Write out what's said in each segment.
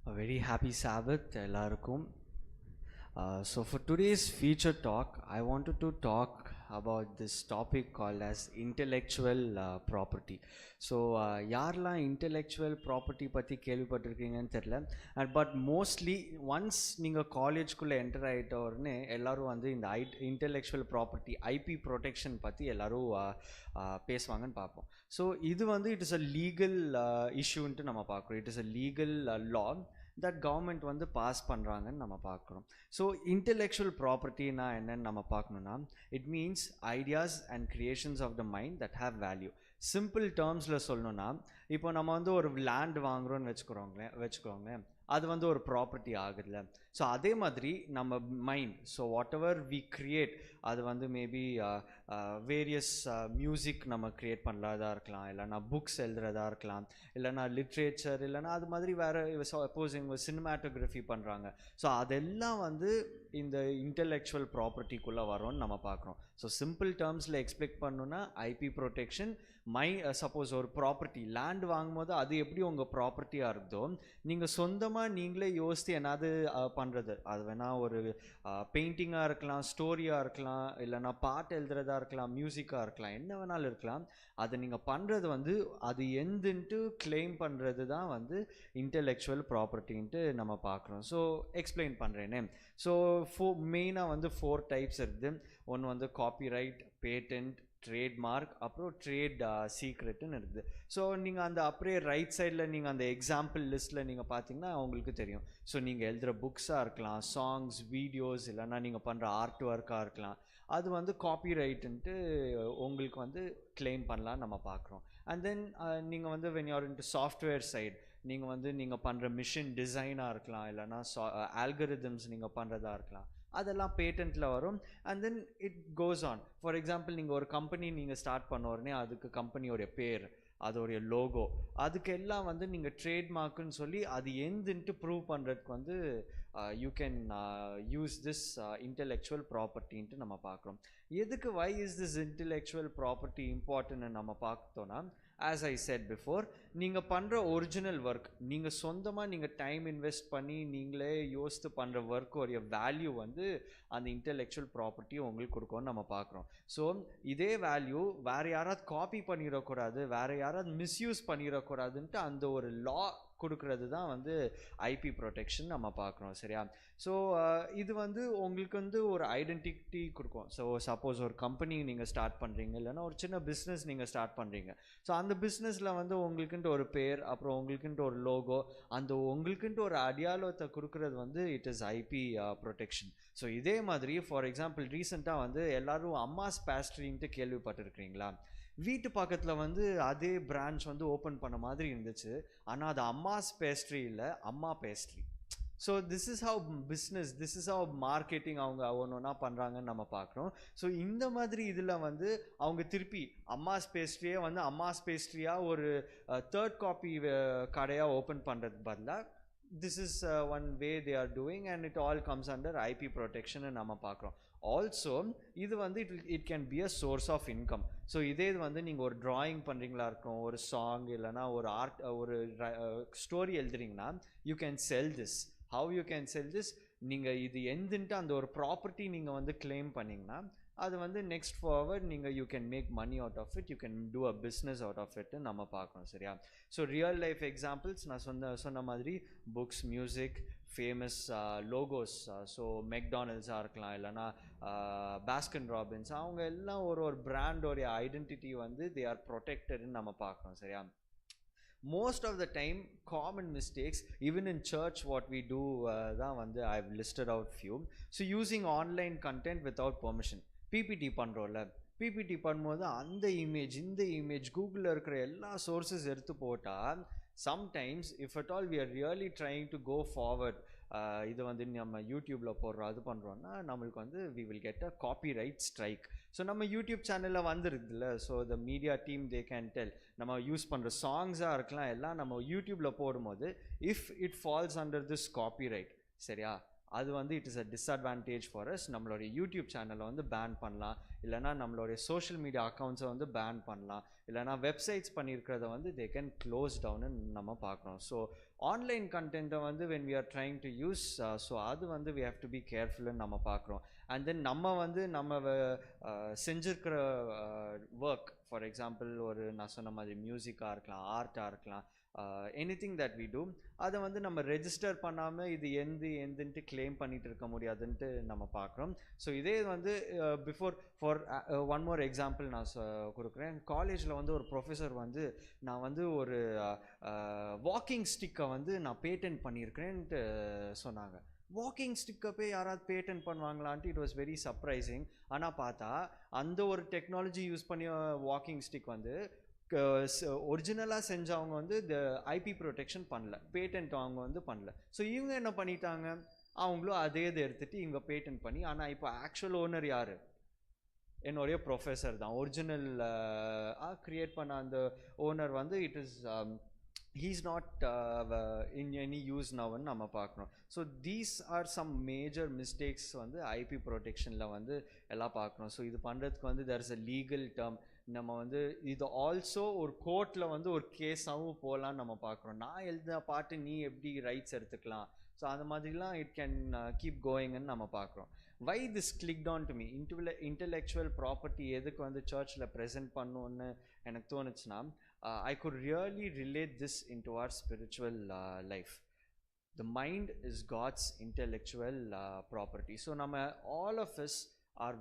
A very happy Sabbath எல்லாருக்கும். So for today's feature talk, I wanted to talk about this topic called as intellectual property. So யாரெல்லாம் intellectual property பற்றி கேள்விப்பட்டிருக்கீங்கன்னு தெரியல, but mostly once நீங்கள் காலேஜ்குள்ளே enter ஆகிட்ட உடனே எல்லோரும் வந்து இந்த intellectual property IP protection பற்றி எல்லோரும் பேசுவாங்கன்னு பார்ப்போம். ஸோ இது வந்து இட் இஸ் அ லீகல் இஷ்யூன்ட்டு நம்ம பார்க்குறோம். It is a legal law that government வந்து பாஸ் பண்ணுறாங்கன்னு நம்ம பார்க்குறோம். ஸோ இன்டெலெக்சுவல் ப்ராப்பர்ட்டினா என்னன்னு நம்ம பார்க்கணுன்னா, it means ideas and creations of the mind that have value. Simple டேர்ம்ஸில் சொல்லணுன்னா, இப்போ நம்ம வந்து ஒரு லேண்ட் வாங்குகிறோன்னு வச்சுக்கோங்களேன், அது வந்து ஒரு ப்ராப்பர்ட்டி ஆகுதுல்ல. ஸோ அதே மாதிரி நம்ம mind, so whatever we create, அது வந்து மேபி வேரியஸ் மியூசிக் நம்ம க்ரியேட் பண்ணுறதா இருக்கலாம், இல்லைனா புக்ஸ் எழுதுறதா இருக்கலாம், இல்லைனா லிட்ரேச்சர், இல்லைனா அது மாதிரி வேறு சப்போஸ் இவங்க சினிமாட்டோகிராஃபி பண்ணுறாங்க. ஸோ அதெல்லாம் வந்து இந்த இன்டெலெக்சுவல் ப்ராப்பர்ட்டிக்குள்ளே வரும்னு நம்ம பார்க்குறோம். ஸோ சிம்பிள் டேர்ம்ஸில் எக்ஸ்பெக்ட் பண்ணணுன்னா ஐபி ப்ரொடெக்ஷன். சப்போஸ் ஒரு ப்ராப்பர்ட்டி லேண்ட் வாங்கும்போது அது எப்படி உங்கள் ப்ராப்பர்ட்டியாக இருக்குதோ, நீங்கள் சொந்தமாக நீங்களே யோசித்து என்னது பண்ணுறது, அது வேணால் ஒரு பெயிண்டிங்காக இருக்கலாம், ஸ்டோரியாக இருக்கலாம், இல்லைனா பாட்டு எழுதுறதா இருக்கலாம், மியூசிக்காக இருக்கலாம், என்ன வேணாலும் இருக்கலாம். அதை நீங்கள் பண்ணுறது வந்து அது எந்துன்ட்டு கிளைம் பண்ணுறது தான் வந்து இன்டெலெக்சுவல் ப்ராப்பர்ட்டின்ட்டு நம்ம பார்க்குறோம். So explain பண்ணுறேனே. ஸோ மெயினாக வந்து 4 டைப்ஸ் இருக்குது. ஒன்று வந்து காப்பிரைட், பேட்டன்ட், ட்ரேட்மார்க், அப்புறம் ட்ரேட் சீக்ரெட்டுன்னு இருக்குது. ஸோ நீங்கள் அந்த அப்படியே ரைட் சைடில் நீங்கள் அந்த எக்ஸாம்பிள் லிஸ்ட்டில் நீங்கள் பார்த்தீங்கன்னா உங்களுக்கு தெரியும். ஸோ நீங்கள் எழுதுகிற புக்ஸாக இருக்கலாம், சாங்ஸ், வீடியோஸ், இல்லைனா நீங்கள் பண்ணுற ஆர்ட் ஒர்க்காக இருக்கலாம், அது வந்து காப்பிரைட்டுன்ட்டு உங்களுக்கு வந்து கிளைம் பண்ணலாம் நம்ம பார்க்குறோம். அண்ட் தென் நீங்கள் வந்து when you're into software side, நீங்கள் வந்து நீங்கள் பண்ணுற மிஷின் டிசைனாக இருக்கலாம், இல்லைனா ஆல்கரிதம்ஸ் நீங்கள் பண்ணுறதா இருக்கலாம், அதெல்லாம் பேட்டன்ட்டில் வரும். And then it goes on. For example, நீங்கள் ஒரு கம்பெனி நீங்கள் ஸ்டார்ட் பண்ண உடனே அதுக்கு கம்பெனியோடைய பேர், அதோடைய லோகோ, அதுக்கெல்லாம் வந்து நீங்கள் ட்ரேட்மார்க்குன்னு சொல்லி அது எந்துன்ட்டு ப்ரூவ் பண்ணுறதுக்கு வந்து you can use this intellectual ப்ராப்பர்ட்டின்ட்டு நம்ம பார்க்குறோம். எதுக்கு why is this intellectual property இம்பார்ட்டன்ட்னு நம்ம பார்த்தோன்னா, as I said before, நீங்கள் பண்ணுற ஒரிஜினல் ஒர்க், நீங்கள் சொந்தமாக நீங்கள் டைம் இன்வெஸ்ட் பண்ணி நீங்களே யோசித்து பண்ணுற ஒர்க்கோடைய வேல்யூ வந்து அந்த இன்டெலெக்சுவல் ப்ராப்பர்ட்டி உங்களுக்கு கொடுக்கும்னு நம்ம பார்க்குறோம். ஸோ இதே வேல்யூ வேறு யாராவது காப்பி பண்ணிடக்கூடாது, வேறு யாராவது மிஸ்யூஸ் பண்ணிடக்கூடாதுன்ட்டு அந்த ஒரு லா கொடுக்கறது தான் வந்து ஐபி ப்ரொடெக்ஷன் நம்ம பார்க்குறோம். சரியா? ஸோ இது வந்து உங்களுக்கு வந்து ஒரு ஐடென்டிட்டி கொடுக்கும். ஸோ சப்போஸ் ஒரு கம்பெனி நீங்கள் ஸ்டார்ட் பண்ணுறீங்க, இல்லைனா ஒரு சின்ன பிஸ்னஸ் நீங்கள் ஸ்டார்ட் பண்ணுறீங்க. ஸோ அந்த பிஸ்னஸில் வந்து உங்களுக்குன்ட்டு ஒரு பேர், அப்புறம் உங்களுக்குன்ட்டு ஒரு லோகோ, அந்த உங்களுக்குன்ட்டு ஒரு அடையாளத்தை கொடுக்கறது வந்து it is IP protection. So இதே மாதிரி ஃபார் எக்ஸாம்பிள் ரீசெண்டாக வந்து எல்லோரும் அம்மாஸ் பேஸ்ட்ரின்ட்டு கேள்விப்பட்டிருக்கிறீங்களா? வீட்டு பக்கத்தில் வந்து அதே பிரான்ச் வந்து ஓப்பன் பண்ண மாதிரி இருந்துச்சு, ஆனால் அது அம்மாஸ் பேஸ்ட்ரி இல்லை, அம்மா pastry. So this is how business, this is how marketing அவங்க ஒன்றா பண்ணுறாங்கன்னு நம்ம பார்க்குறோம். ஸோ இந்த மாதிரி இதில் வந்து அவங்க திருப்பி அம்மாஸ் பேஸ்ட்ரியே வந்து அம்மாஸ் பேஸ்ட்ரியாக ஒரு தேர்ட் காப்பி கடையாக ஓப்பன் பண்ணுறதுக்கு பதிலாக this is one way they are doing and it all comes under IP protection நம்ம பார்க்குறோம். ஆல்சோ இது வந்து it can be a source of income. So இதே இது வந்து நீங்கள் ஒரு ட்ராயிங் பண்ணுறீங்களா இருக்கும், ஒரு சாங், இல்லைனா ஒரு ஆர்ட், ஒரு ஸ்டோரி எழுதுறீங்கன்னா, you can sell this. How you can sell this? நீங்கள் இது எந்துன்ட்டு அந்த ஒரு ப்ராப்பர்ட்டி நீங்கள் வந்து கிளைம் பண்ணிங்கன்னா, அது வந்து நெக்ஸ்ட் ஃபார்வர்ட் நீங்கள் you can make money out of it, you can do a business out of இட்னு நம்ம பார்க்கணும். சரியா? ஸோ ரியல் லைஃப் எக்ஸாம்பிள்ஸ் நான் சொன்ன மாதிரி books, music, famous logos, so மெக்டானல்ட்ஸாக இருக்கலாம், இல்லைனா பாஸ்கின் ராபின்ஸ், அவங்க எல்லாம் ஒரு பிராண்டோடைய ஐடென்டிட்டி வந்து தே ஆர் ப்ரொடெக்டட்னு நம்ம பார்க்குறோம். சரியா? Most of the time common mistakes even in church what we do தான் வந்து I've listed out few. So using online content without permission, PPT பண்ணுறோம்ல, PPT பண்ணும்போது அந்த இமேஜ், இந்த இமேஜ், கூகுளில் இருக்கிற எல்லா சோர்ஸஸ் எடுத்து போட்டால், sometimes if at all we are really trying to go forward, இது வந்து நம்ம யூடியூப்பில் போடுறோம், அது பண்ணுறோன்னா நம்மளுக்கு வந்து we will get a copyright strike. So நம்ம யூடியூப் சேனலில் வந்துருக்குதுல்ல, so the media team they can tell, நம்ம யூஸ் பண்ணுற சாங்ஸாக இருக்கலாம், எல்லாம் நம்ம யூடியூப்பில் போடும்போது if it falls under this copyright, சரியா, அது வந்து it is a disadvantage for us. நம்மளுடைய யூடியூப் சேனலை வந்து பேன் பண்ணலாம், இல்லைனா நம்மளுடைய சோஷியல் மீடியா அக்கௌண்ட்ஸை வந்து பேன் பண்ணலாம், இல்லைனா வெப்சைட்ஸ் பண்ணியிருக்கிறத வந்து தே கேன் க்ளோஸ் டவுன்னு நம்ம பார்க்குறோம். ஸோ ஆன்லைன் கண்டென்ட்டை வந்து when we are trying to use, so அது வந்து வி ஹேவ் டு பி கேர்ஃபுல்லுன்னு நம்ம பார்க்குறோம். அண்ட் தென் நம்ம வந்து நம்ம செஞ்சுருக்கிற ஒர்க், ஃபார் எக்ஸாம்பிள் ஒரு நான் சொன்ன மாதிரி மியூசிக்காக இருக்கலாம், ஆர்ட்டாக இருக்கலாம், எனிதிங் தட் வி டூ, அதை வந்து நம்ம ரெஜிஸ்டர் பண்ணாமல் இது எந்துன்ட்டு கிளைம் பண்ணிட்டு இருக்க முடியாதுன்ட்டு நம்ம பார்க்குறோம். ஸோ இதே வந்து ஃபார் ஒன் மோர் எக்ஸாம்பிள் நான் கொடுக்குறேன். காலேஜில் வந்து ஒரு ப்ரொஃபஸர் வந்து நான் வந்து ஒரு வாக்கிங் ஸ்டிக்கை வந்து நான் பேட்டன்ட் பண்ணியிருக்கிறேன்ட்டு சொன்னாங்க. வாக்கிங் ஸ்டிக்கை போய் யாராவது பேட்டன் பண்ணுவாங்களான்ட்டு இட் வாஸ் வெரி சர்ப்ரைசிங். ஆனால் பார்த்தா அந்த ஒரு டெக்னாலஜி யூஸ் பண்ணி வாக்கிங் ஸ்டிக் வந்து ஒரிஜினலாக செஞ்சவங்க வந்து இந்த ஐபி ப்ரொடெக்ஷன் பண்ணல, பேட்டன்ட் அவங்க வந்து பண்ணல. ஸோ இவங்க என்ன பண்ணிட்டாங்க, அவங்களும் அதே இதை எடுத்துகிட்டு இவங்க பேட்டன்ட் பண்ணி, ஆனால் இப்போ ஆக்சுவல் ஓனர் யார், என்னுடைய ப்ரொஃபஸர் தான். ஒரிஜினல் கிரியேட் பண்ண அந்த ஓனர் வந்து it is he's not in any use nowன்னு நம்ம பார்க்கணும். So these are some major mistakes வந்து ஐபி ப்ரொடெக்ஷனில் வந்து எல்லாம் பார்க்கணும். ஸோ இது பண்ணுறதுக்கு வந்து there is a legal term. நம்ம வந்து இது ஆல்சோ ஒரு கோர்ட்டில் வந்து ஒரு கேஸாகவும் போகலான்னு நம்ம பார்க்குறோம். நான் எழுதின பாட்டு நீ எப்படி ரைட்ஸ் எடுத்துக்கலாம், ஸோ அந்த மாதிரிலாம் இட் கேன் கீப் கோயிங்னு நம்ம பார்க்குறோம். Why this clicked on to me, intellectual property எதுக்கு வந்து சர்ச்சில் ப்ரெசென்ட் பண்ணணுன்னு எனக்கு தோணுச்சுன்னா, I could really relate this into our spiritual life. The mind is God's intellectual property. So nama all of us are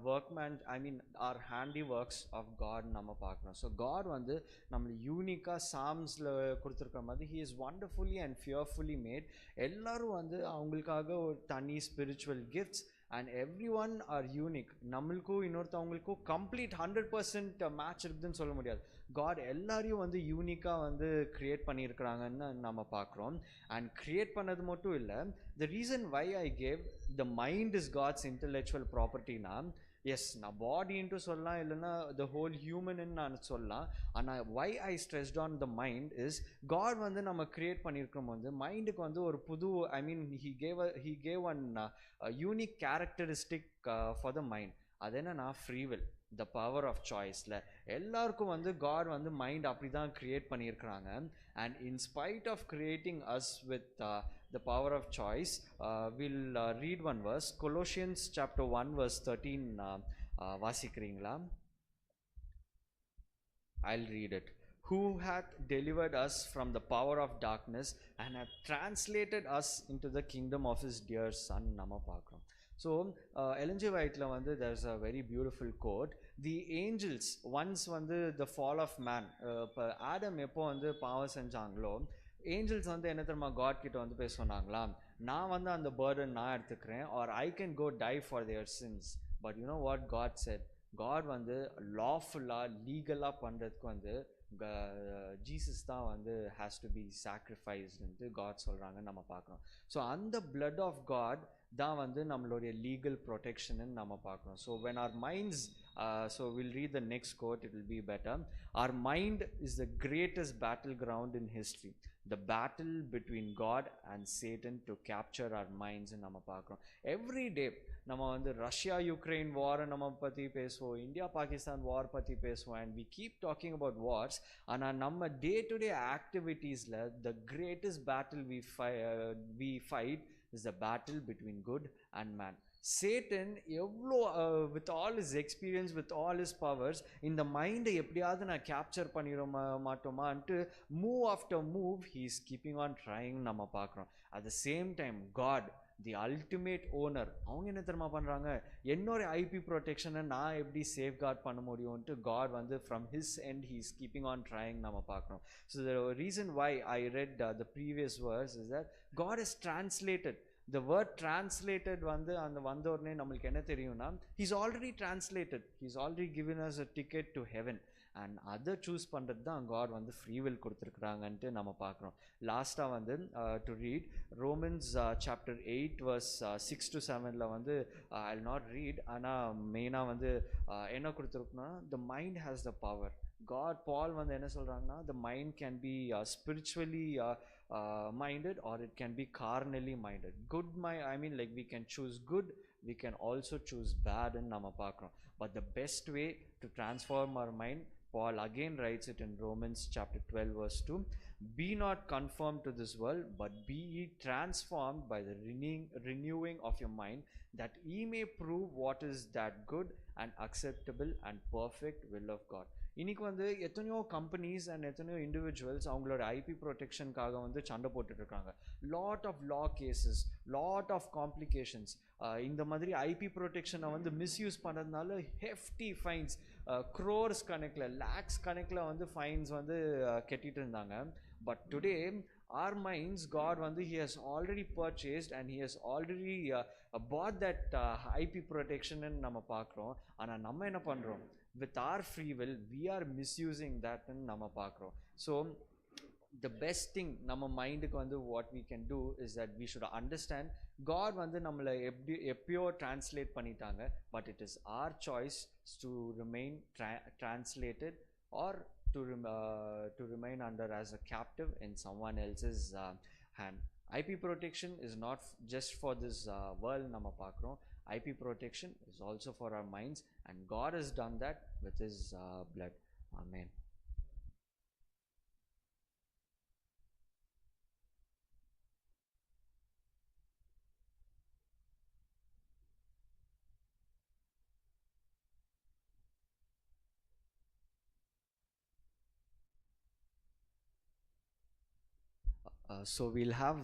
our handiworks of God நம்ம பார்க்கணும். So God வந்து நம்மளை யூனிக்காக சாம்ஸில் கொடுத்துருக்க மாதிரி he is wonderfully and fearfully made. எல்லாரும் வந்து அவங்களுக்காக ஒரு தனி spiritual gifts and every one R unique. நம்மளுக்கும் இன்னொருத்தவங்களுக்கும் கம்ப்ளீட் 100% மேட்ச் இருக்குதுன்னு சொல்ல முடியாது. காட் எல்லாரையும் வந்து யூனிக்காக வந்து க்ரியேட் பண்ணியிருக்கிறாங்கன்னு நம்ம பார்க்குறோம். அண்ட் க்ரியேட் பண்ணது மட்டும் இல்லை, the reason why I gave the mind is God's intellectual ப்ராப்பர்ட்டினா, எஸ் நான் பாடின்ட்டு சொல்லலாம், இல்லைன்னா த ஹோல் ஹியூமன்னு நான் சொல்லலாம். ஆனால் why I stressed on the mind is, God வந்து நம்ம க்ரியேட் பண்ணியிருக்கோம் வந்து மைண்டுக்கு வந்து ஒரு புது he gave one unique characteristic for the mind. அது என்னன்னா free will, the power of சாய்ஸில் எல்லாருக்கும் வந்து காட் வந்து மைண்ட் அப்படி தான் க்ரியேட் பண்ணியிருக்கிறாங்க. And in spite of creating us with the power of choice, we'll read one verse, Colossians chapter 1 verse 13. வாசிக்கிறீங்களா? I'll read it. Who hath delivered us from the power of darkness and hath translated us into the kingdom of his dear son நம்ம பார்க்குறோம். So LNG வைட்டில் வந்து there's a very beautiful quote. The angels once வந்து the fall of man, இப்போ Adam எப்போ வந்து பாவம் செஞ்சாங்களோ, Angeles வந்து என்ன தெரியுமா காட் கிட்ட வந்து போய் சொன்னாங்களா, நான் வந்து அந்த பர்டன் நான் எடுத்துக்கிறேன், or I can go die for their sins. But you know what God said, God வந்து லாஃபுல்லாக லீகலாக பண்ணுறதுக்கு வந்து ஜீசஸ் தான் வந்து has to be sacrificed God சொல்கிறாங்கன்னு நம்ம பார்க்குறோம். ஸோ அந்த பிளட் ஆஃப் காட் தான் வந்து நம்மளுடைய லீகல் ப்ரொடெக்ஷன்னு நம்ம பார்க்குறோம். So when R minds, so we'll read the next quote, it will be better. Our mind is the greatest battleground in history. The battle between God and Satan to capture our minds நம்ம பார்க்குறோம். Every day நம்ம வந்து Russia Ukraine வாரை நம்ம பற்றி பேசுவோம், India Pakistan war பற்றி பேசுவோம், and we keep talking about wars. ஆனால் நம்ம டே டு டே ஆக்டிவிட்டீஸில் the greatest battle we fight is the battle between good and man. Satan எவ்வளோ with all his experience, with all his powers, இந்த மைண்டை எப்படியாவது நான் கேப்சர் பண்ணிட மாட்டோமான்ட்டு move after move he is keeping on trying நம்ம பார்க்குறோம். At the same time God the ultimate owner, அவங்க என்ன தெரியுமா பண்ணுறாங்க, என்னோட ஐபி ப்ரொடெக்ஷனை நான் எப்படி சேஃப்கார்ட் பண்ண முடியும்ன்ட்டு காட் வந்து from his end he is keeping on trying நம்ம பார்க்குறோம். So the reason why I read the previous verse is that God has translated. The word translated வந்து அந்த வந்த உடனே நம்மளுக்கு என்ன தெரியும்னா, he's already translated, he's already given us a ticket to heaven. And அதை சூஸ் பண்ணுறது தான் காட் வந்து ஃப்ரீ வில் கொடுத்துருக்குறாங்கன்ட்டு நம்ம பார்க்குறோம். லாஸ்ட்டாக வந்து to read Romans chapter 8 verse 6 to 7 வந்து ஐ வில் நாட் ரீட், ஆனால் மெயினாக வந்து என்ன கொடுத்துருக்குன்னா, the mind has the power. God பால் வந்து என்ன சொல்கிறாங்கன்னா, the mind can be spiritually minded or it can be carnally minded. Good mind, I mean like we can choose good, we can also choose bad in நம்ம பார்க்கிறோம். But the best way to transform our mind, Paul again writes it in Romans chapter 12 verse 2, be not conformed to this world, but be ye transformed by the renewing of your mind, that ye may prove what is that good and acceptable and perfect will of God. இன்னைக்கு வந்து எத்தனையோ companies and எத்தனையோ individuals அவங்களோட IP ப்ரொடெக்ஷனுக்காக வந்து சண்டை போட்டுட்டு இருக்காங்க. Lot of law cases, lot of complications. இந்த மாதிரி ஐபி ப்ரொடெக்ஷனை வந்து மிஸ்யூஸ் பண்ணுறதுனால ஹெஃப்டி ஃபைன்ஸ், க்ரோர்ஸ் கணக்கில், லேக்ஸ் கணக்கில் வந்து ஃபைன்ஸ் வந்து கட்டிட்டு இருந்தாங்க. But today our minds, God வந்து he has already purchased and he has already bought that IP protection ன்னு நம்ம பார்க்குறோம். ஆனால் நம்ம என்ன பண்ணுறோம்? With our free will we are misusing that ன்னு நம்ம பார்க்குறோம். So the best thing நம்ம மைண்டுக்கு வந்து what we can do is that we should understand God வந்து நம்மளை எப்படியோ translate பண்ணிட்டாங்க. But it is our choice to remain translated or to remain under as a captive in someone else's hand. IP protection is not just for this world நம்ம பார்க்குறோம். IP protection is also for our minds, and God has done that with his blood. Amen. So we'll have